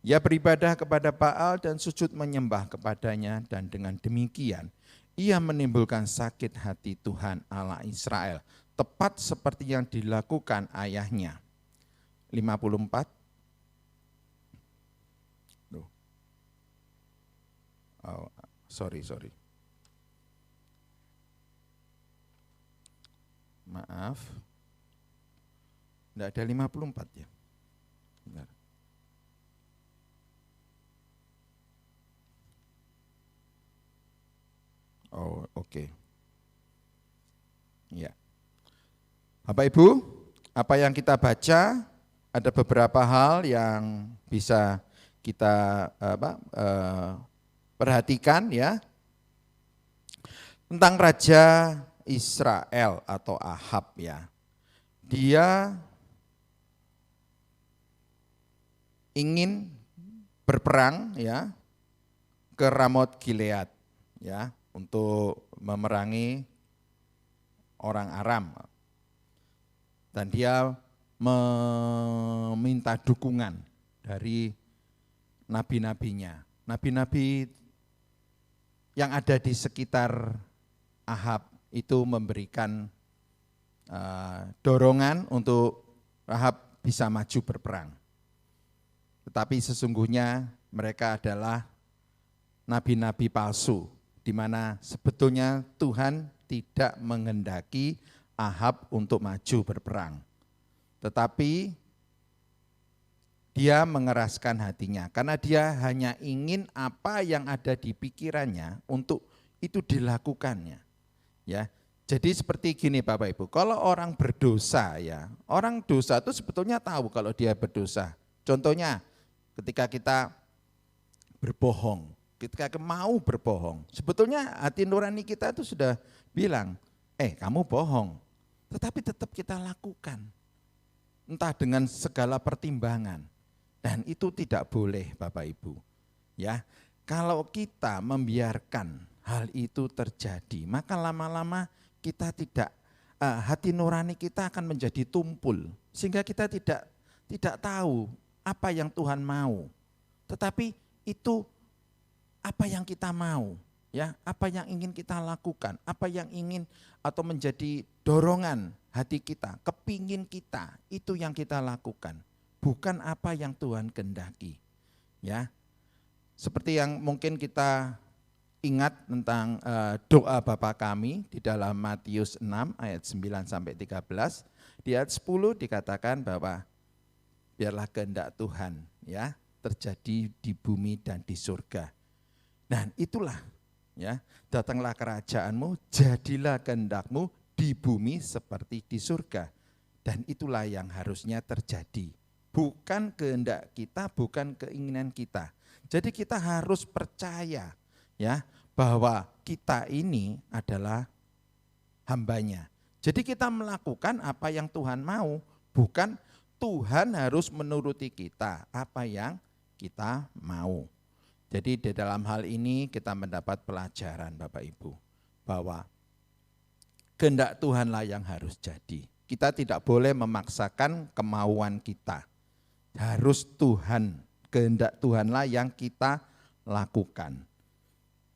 Ia beribadah kepada Baal dan sujud menyembah kepadanya dan dengan demikian ia menimbulkan sakit hati Tuhan Allah Israel, tepat seperti yang dilakukan ayahnya. 54. Oh, sorry. Maaf. Tidak ada 54 ya. Benar. Oh, oke. Ya. Bapak Ibu, apa yang kita baca ada beberapa hal yang bisa kita perhatikan ya. Tentang Raja Israel atau Ahab ya, dia ingin berperang ya ke Ramot Gilead ya untuk memerangi orang Aram. Dan dia meminta dukungan dari nabi-nabinya. Nabi-nabi yang ada di sekitar Ahab itu memberikan dorongan untuk Ahab bisa maju berperang. Tetapi sesungguhnya mereka adalah nabi-nabi palsu, di mana sebetulnya Tuhan tidak menghendaki Ahab untuk maju berperang. Tetapi dia mengeraskan hatinya karena dia hanya ingin apa yang ada di pikirannya untuk itu dilakukannya. Ya. Jadi seperti gini Bapak Ibu, kalau orang berdosa ya, orang dosa itu sebetulnya tahu kalau dia berdosa. Contohnya ketika kita berbohong, ketika mau berbohong, sebetulnya hati nurani kita itu sudah bilang, kamu bohong. Tetapi tetap kita lakukan, entah dengan segala pertimbangan, dan itu tidak boleh Bapak Ibu. Ya, kalau kita membiarkan hal itu terjadi, maka lama-lama kita tidak, hati nurani kita akan menjadi tumpul, sehingga kita tidak tahu apa yang Tuhan mau. Tetapi itu apa yang kita mau. Ya, apa yang ingin kita lakukan, apa yang ingin atau menjadi dorongan hati kita, kepingin kita, itu yang kita lakukan, bukan apa yang Tuhan kehendaki. Ya, seperti yang mungkin kita ingat tentang doa Bapa kami di dalam Matius 6 ayat 9 sampai 13, di ayat 10 dikatakan bahwa biarlah kehendak Tuhan ya terjadi di bumi dan di surga. Dan itulah ya, datanglah kerajaanmu, jadilah kehendakmu di bumi seperti di surga. Dan itulah yang harusnya terjadi. Bukan kehendak kita, bukan keinginan kita. Jadi kita harus percaya ya bahwa kita ini adalah hambanya. Jadi kita melakukan apa yang Tuhan mau, bukan Tuhan harus menuruti kita apa yang kita mau. Jadi di dalam hal ini kita mendapat pelajaran Bapak Ibu, bahwa kehendak Tuhanlah yang harus jadi. Kita tidak boleh memaksakan kemauan kita. Harus Tuhan, kehendak Tuhanlah yang kita lakukan.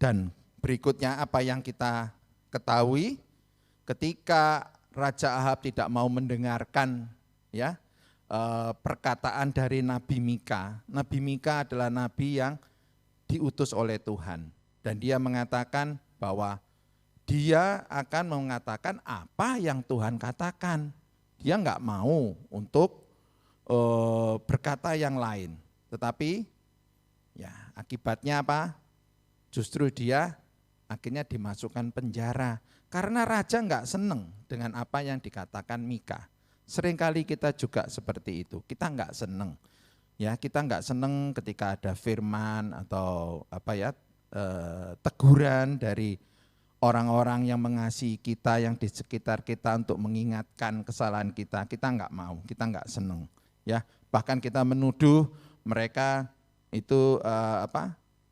Dan berikutnya apa yang kita ketahui, ketika Raja Ahab tidak mau mendengarkan ya perkataan dari Nabi Mika. Nabi Mika adalah nabi yang diutus oleh Tuhan, dan dia mengatakan bahwa dia akan mengatakan apa yang Tuhan katakan. Dia enggak mau untuk berkata yang lain. Tetapi ya akibatnya apa? Justru dia akhirnya dimasukkan penjara karena raja enggak senang dengan apa yang dikatakan Mika. Seringkali kita juga seperti itu. Kita enggak senang. Ya, kita enggak senang ketika ada firman atau teguran dari orang-orang yang mengasihi kita, yang di sekitar kita untuk mengingatkan kesalahan kita. Kita enggak mau, kita enggak senang. Ya, bahkan kita menuduh mereka itu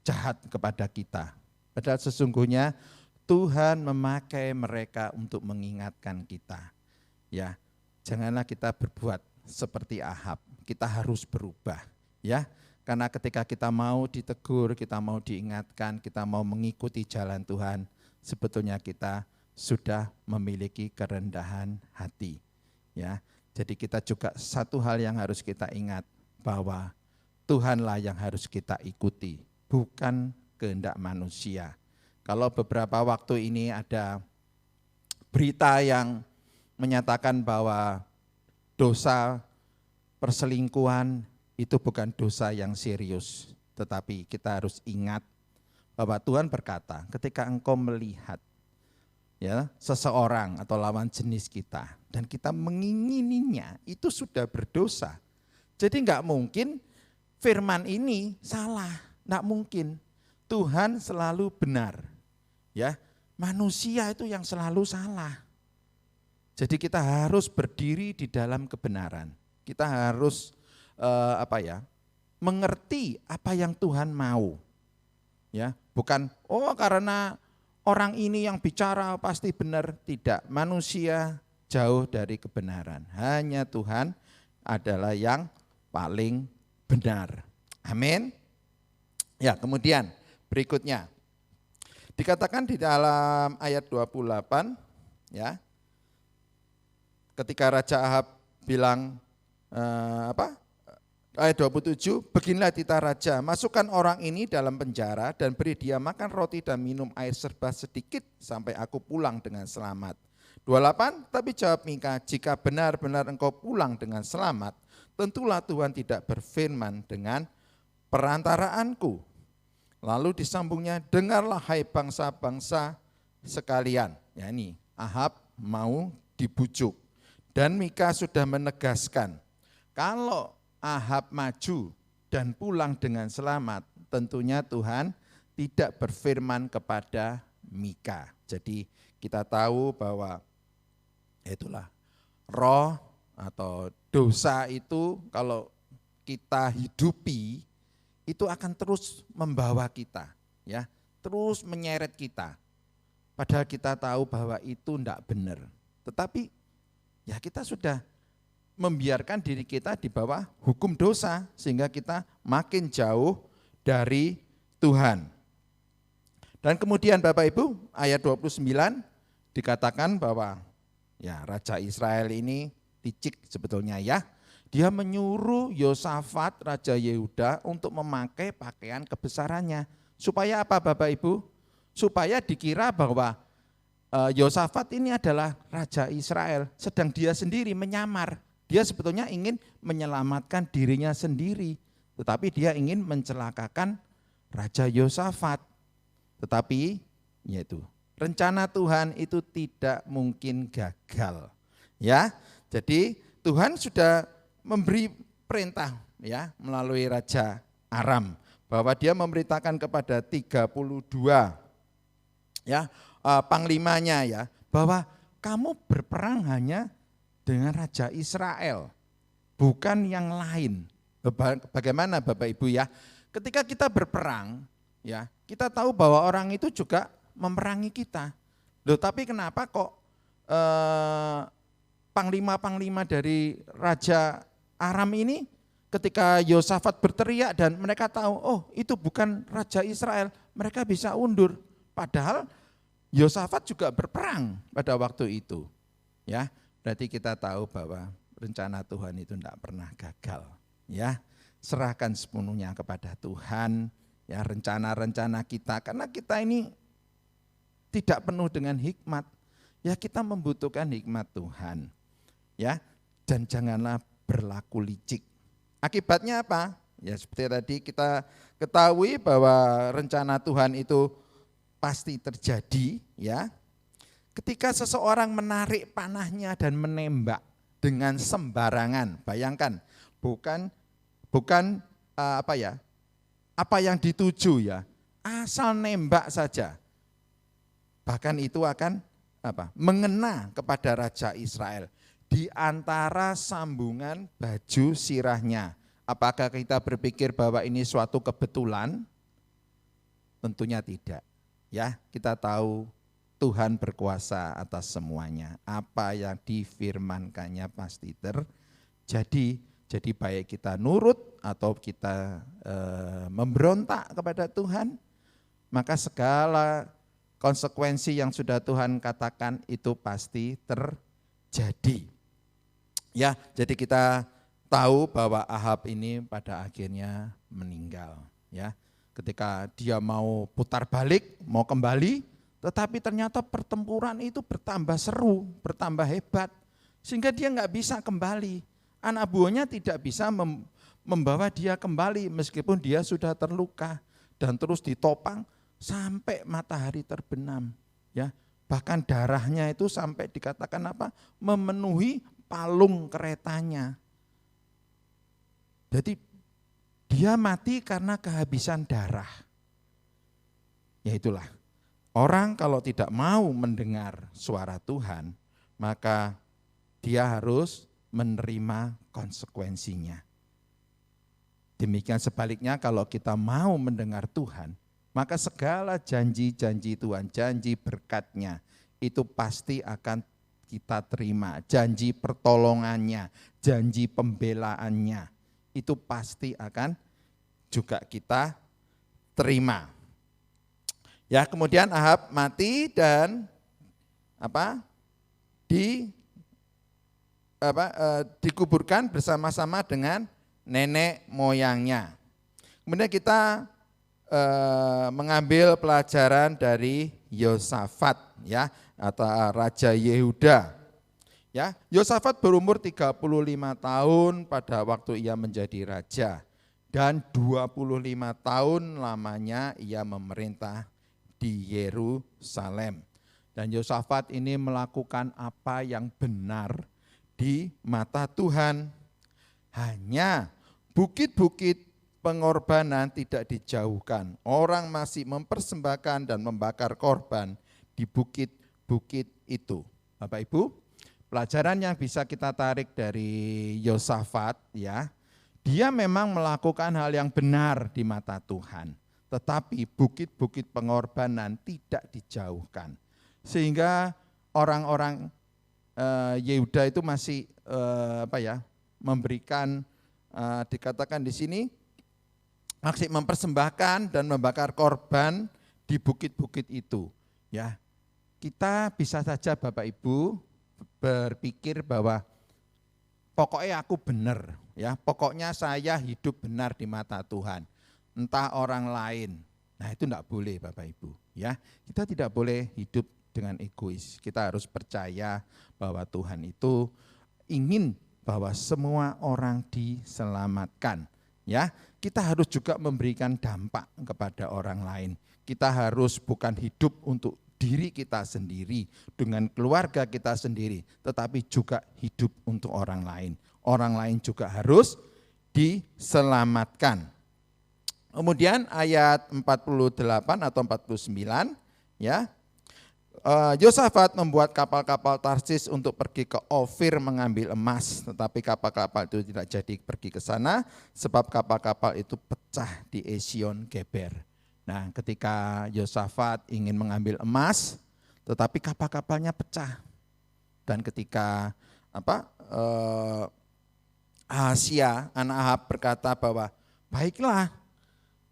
jahat kepada kita. Padahal sesungguhnya Tuhan memakai mereka untuk mengingatkan kita. Ya, janganlah kita berbuat seperti Ahab. Kita harus berubah, ya. Karena ketika kita mau ditegur, kita mau diingatkan, kita mau mengikuti jalan Tuhan, sebetulnya kita sudah memiliki kerendahan hati, ya. Jadi kita juga satu hal yang harus kita ingat, bahwa Tuhanlah yang harus kita ikuti, bukan kehendak manusia. Kalau beberapa waktu ini ada berita yang menyatakan bahwa dosa perselingkuhan itu bukan dosa yang serius, tetapi kita harus ingat bahwa Tuhan berkata, ketika engkau melihat ya seseorang atau lawan jenis kita dan kita mengingininya, itu sudah berdosa. Jadi enggak mungkin firman ini salah, enggak mungkin. Tuhan selalu benar. Ya, manusia itu yang selalu salah. Jadi kita harus berdiri di dalam kebenaran. Kita harus mengerti apa yang Tuhan mau. Ya, bukan karena orang ini yang bicara pasti benar, tidak. Manusia jauh dari kebenaran. Hanya Tuhan adalah yang paling benar. Amin. Ya, kemudian berikutnya dikatakan di dalam ayat 28 ya. Ketika Raja Ahab bilang ayat 27, beginilah titah raja, masukkan orang ini dalam penjara dan beri dia makan roti dan minum air serba sedikit sampai aku pulang dengan selamat. 28, tapi jawab Mika, jika benar-benar engkau pulang dengan selamat, tentulah Tuhan tidak berfirman dengan perantaraanku. Lalu disambungnya, dengarlah hai bangsa-bangsa sekalian. Ya ini, Ahab mau dibujuk. Dan Mika sudah menegaskan, kalau Ahab maju dan pulang dengan selamat, tentunya Tuhan tidak berfirman kepada Mika. Jadi kita tahu bahwa itulah roh atau dosa itu kalau kita hidupi itu akan terus membawa kita, ya, terus menyeret kita. Padahal kita tahu bahwa itu tidak benar. Tetapi ya kita sudah membiarkan diri kita di bawah hukum dosa sehingga kita makin jauh dari Tuhan. Dan kemudian Bapak Ibu ayat 29 dikatakan bahwa ya Raja Israel ini licik sebetulnya ya. Dia menyuruh Yosafat Raja Yehuda untuk memakai pakaian kebesarannya. Supaya apa Bapak Ibu? Supaya dikira bahwa Yosafat ini adalah Raja Israel, sedang dia sendiri menyamar. Dia sebetulnya ingin menyelamatkan dirinya sendiri, tetapi dia ingin mencelakakan Raja Yosafat. Tetapi yaitu rencana Tuhan itu tidak mungkin gagal. Ya, jadi Tuhan sudah memberi perintah ya melalui Raja Aram bahwa dia memberitakan kepada 32 ya panglimanya ya, bahwa kamu berperang hanya dengan Raja Israel, bukan yang lain. Bagaimana Bapak Ibu ya? Ketika kita berperang, ya kita tahu bahwa orang itu juga memerangi kita. Loh, tapi kenapa kok panglima-panglima dari Raja Aram ini ketika Yosafat berteriak dan mereka tahu, oh itu bukan Raja Israel, mereka bisa undur. Padahal Yosafat juga berperang pada waktu itu. Ya, berarti kita tahu bahwa rencana Tuhan itu tidak pernah gagal. Ya, serahkan sepenuhnya kepada Tuhan. Ya, rencana-rencana kita, karena kita ini tidak penuh dengan hikmat. Ya, kita membutuhkan hikmat Tuhan. Ya, dan janganlah berlaku licik. Akibatnya apa? Ya, seperti tadi kita ketahui bahwa rencana Tuhan itu pasti terjadi, ya. Ketika seseorang menarik panahnya dan menembak dengan sembarangan, bayangkan, bukan apa yang dituju ya, asal nembak saja. Bahkan itu akan mengena kepada Raja Israel di antara sambungan baju sirahnya. Apakah kita berpikir bahwa ini suatu kebetulan? Tentunya tidak. Ya, kita tahu Tuhan berkuasa atas semuanya. Apa yang difirmankannya pasti terjadi. Jadi baik kita nurut atau kita memberontak kepada Tuhan, maka segala konsekuensi yang sudah Tuhan katakan itu pasti terjadi. Ya, jadi kita tahu bahwa Ahab ini pada akhirnya meninggal. Ya, ketika dia mau putar balik, mau kembali, tetapi ternyata pertempuran itu bertambah seru, bertambah hebat, sehingga dia nggak bisa kembali. Anak buahnya tidak bisa membawa dia kembali meskipun dia sudah terluka dan terus ditopang sampai matahari terbenam. Ya, bahkan darahnya itu sampai dikatakan memenuhi palung keretanya. Jadi dia mati karena kehabisan darah. Ya itulah. Orang kalau tidak mau mendengar suara Tuhan, maka dia harus menerima konsekuensinya. Demikian sebaliknya kalau kita mau mendengar Tuhan, maka segala janji-janji Tuhan, janji berkat-Nya, itu pasti akan kita terima. Janji pertolongannya, janji pembelaannya, itu pasti akan juga kita terima. Ya, kemudian Ahab mati dan dikuburkan bersama-sama dengan nenek moyangnya. Kemudian kita mengambil pelajaran dari Yosafat, ya, atau Raja Yehuda. Ya, Yosafat berumur 35 tahun pada waktu ia menjadi raja, dan 25 tahun lamanya ia memerintah di Yerusalem. Dan Yosafat ini melakukan apa yang benar di mata Tuhan. Hanya bukit-bukit pengorbanan tidak dijauhkan. Orang masih mempersembahkan dan membakar korban di bukit-bukit itu. Bapak Ibu, pelajaran yang bisa kita tarik dari Yosafat, ya, dia memang melakukan hal yang benar di mata Tuhan. Tetapi bukit-bukit pengorbanan tidak dijauhkan. Sehingga orang-orang Yehuda itu masih memberikan, dikatakan di sini, masih mempersembahkan dan membakar korban di bukit-bukit itu. Ya, kita bisa saja Bapak Ibu berpikir bahwa pokoknya aku benar, ya, pokoknya saya hidup benar di mata Tuhan. Entah orang lain. Nah, itu enggak boleh Bapak Ibu, ya. Kita tidak boleh hidup dengan egois. Kita harus percaya bahwa Tuhan itu ingin bahwa semua orang diselamatkan, ya. Kita harus juga memberikan dampak kepada orang lain. Kita harus bukan hidup untuk diri kita sendiri, dengan keluarga kita sendiri, tetapi juga hidup untuk orang lain. Orang lain juga harus diselamatkan. Kemudian ayat 48 atau 49, ya. Yosafat membuat kapal-kapal Tarsis untuk pergi ke Ofir mengambil emas, tetapi kapal-kapal itu tidak jadi pergi ke sana sebab kapal-kapal itu pecah di Esion Geber. Nah, ketika Yosafat ingin mengambil emas, tetapi kapal-kapalnya pecah. Dan ketika Ahazia, anak Ahab, berkata bahwa baiklah,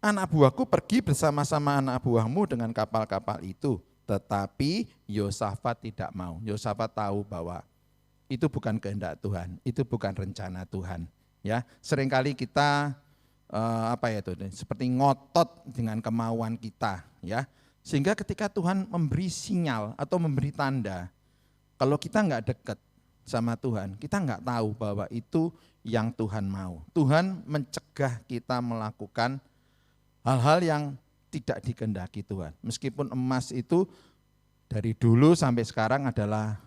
anak buahku pergi bersama-sama anak buahmu dengan kapal-kapal itu. Tetapi Yosafat tidak mau. Yosafat tahu bahwa itu bukan kehendak Tuhan, itu bukan rencana Tuhan. Ya, seringkali kita seperti ngotot dengan kemauan kita, ya. Sehingga ketika Tuhan memberi sinyal atau memberi tanda, kalau kita enggak dekat sama Tuhan, kita enggak tahu bahwa itu yang Tuhan mau. Tuhan mencegah kita melakukan hal-hal yang tidak dikehendaki Tuhan. Meskipun emas itu dari dulu sampai sekarang adalah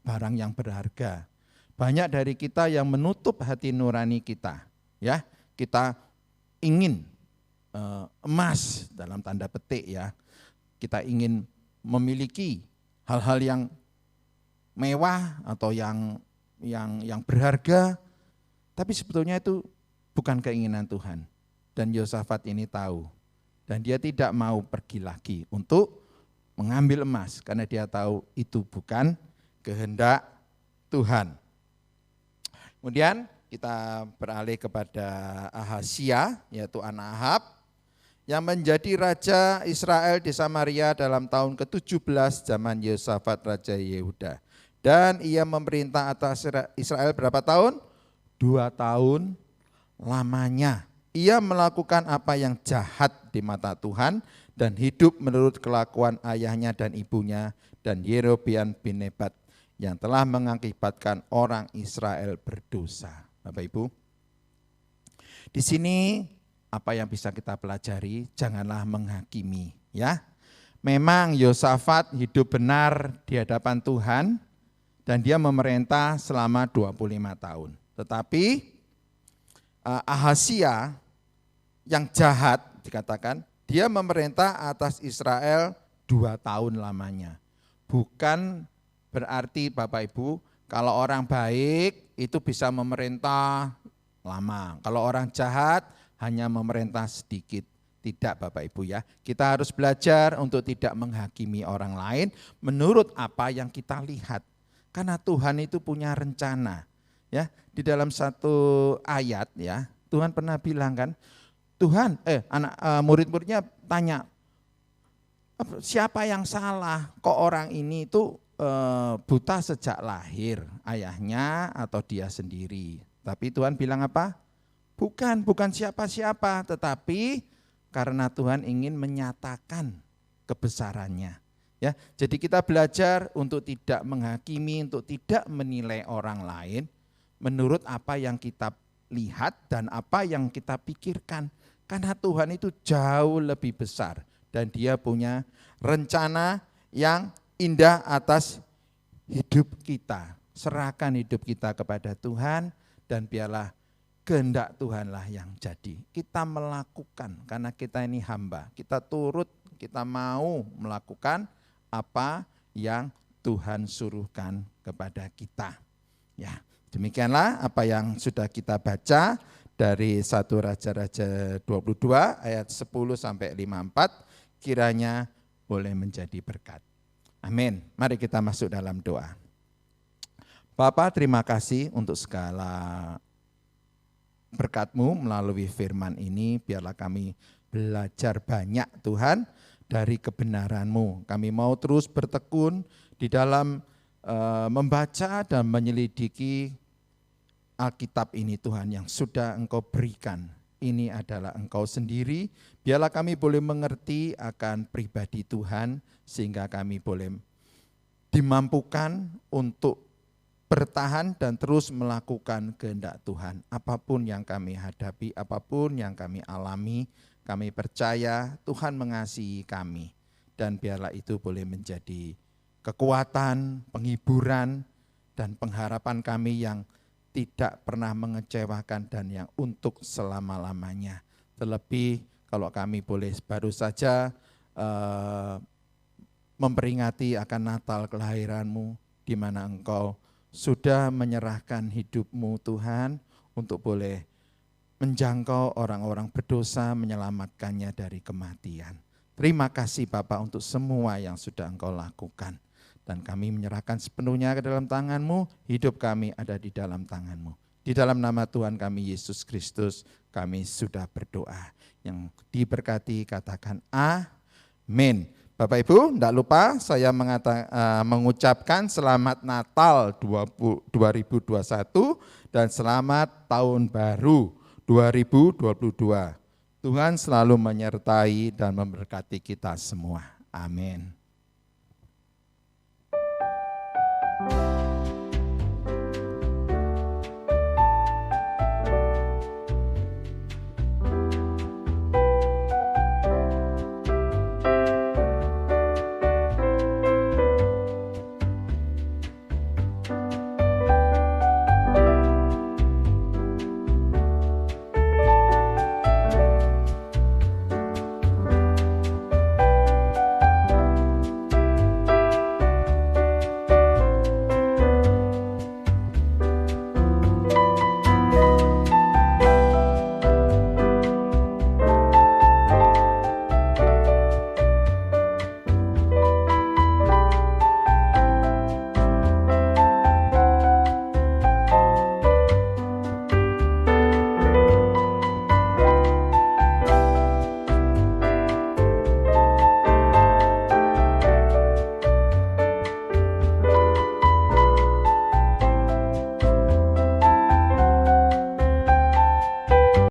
barang yang berharga. Banyak dari kita yang menutup hati nurani kita, ya. Kita ingin emas dalam tanda petik, ya. Kita ingin memiliki hal-hal yang mewah atau yang berharga, tapi sebetulnya itu bukan keinginan Tuhan. Dan Yosafat ini tahu, dan dia tidak mau pergi lagi untuk mengambil emas, karena dia tahu itu bukan kehendak Tuhan. Kemudian kita beralih kepada Ahazia, yaitu anak Ahab, yang menjadi raja Israel di Samaria dalam tahun ke-17 zaman Yosafat raja Yehuda. Dan ia memerintah atas Israel berapa tahun? 2 tahun lamanya. Ia melakukan apa yang jahat di mata Tuhan dan hidup menurut kelakuan ayahnya dan ibunya dan Yerobeam bin Nebat yang telah mengakibatkan orang Israel berdosa. Bapak Ibu, di sini apa yang bisa kita pelajari? Janganlah menghakimi, ya. Memang Yosafat hidup benar di hadapan Tuhan dan dia memerintah selama 25 tahun. Tetapi Ahazia yang jahat dikatakan, dia memerintah atas Israel 2 2 tahun lamanya. Bukan berarti Bapak Ibu, kalau orang baik itu bisa memerintah lama. Kalau orang jahat hanya memerintah sedikit. Tidak Bapak Ibu ya. Kita harus belajar untuk tidak menghakimi orang lain menurut apa yang kita lihat. Karena Tuhan itu punya rencana. Ya, di dalam satu ayat ya, Tuhan pernah bilang kan, Tuhan murid-muridnya tanya, siapa yang salah? Kok orang ini itu buta sejak lahir, ayahnya atau dia sendiri? Tapi Tuhan bilang apa? Bukan siapa-siapa, tetapi karena Tuhan ingin menyatakan kebesarannya. Ya, jadi kita belajar untuk tidak menghakimi, untuk tidak menilai orang lain menurut apa yang kita lihat dan apa yang kita pikirkan. Karena Tuhan itu jauh lebih besar dan Dia punya rencana yang indah atas hidup kita. Serahkan hidup kita kepada Tuhan dan biarlah kehendak Tuhanlah yang jadi. Kita melakukan karena kita ini hamba. Kita turut, kita mau melakukan apa yang Tuhan suruhkan kepada kita. Ya, demikianlah apa yang sudah kita baca dari 1 Raja-Raja 22 ayat 10 sampai 54. Kiranya boleh menjadi berkat. Amin. Mari kita masuk dalam doa. Bapa, terima kasih untuk segala berkat-Mu melalui firman ini, biarlah kami belajar banyak Tuhan dari kebenaran-Mu. Kami mau terus bertekun di dalam membaca dan menyelidiki Alkitab ini Tuhan yang sudah Engkau berikan. Ini adalah Engkau sendiri, biarlah kami boleh mengerti akan pribadi Tuhan sehingga kami boleh dimampukan untuk bertahan dan terus melakukan kehendak Tuhan. Apapun yang kami hadapi, apapun yang kami alami, kami percaya Tuhan mengasihi kami. Dan biarlah itu boleh menjadi kekuatan, penghiburan, dan pengharapan kami yang tidak pernah mengecewakan dan yang untuk selama-lamanya. Terlebih kalau kami boleh baru saja memperingati akan Natal kelahiran-Mu, di mana Engkau sudah menyerahkan hidup-Mu Tuhan untuk boleh menjangkau orang-orang berdosa, menyelamatkannya dari kematian. Terima kasih Bapak untuk semua yang sudah Engkau lakukan. Dan kami menyerahkan sepenuhnya ke dalam tangan-Mu, hidup kami ada di dalam tangan-Mu. Di dalam nama Tuhan kami Yesus Kristus, kami sudah berdoa. Yang diberkati katakan amin. Bapak Ibu, tidak lupa saya mengucapkan selamat Natal 2021 dan selamat Tahun Baru 2022. Tuhan selalu menyertai dan memberkati kita semua. Amin.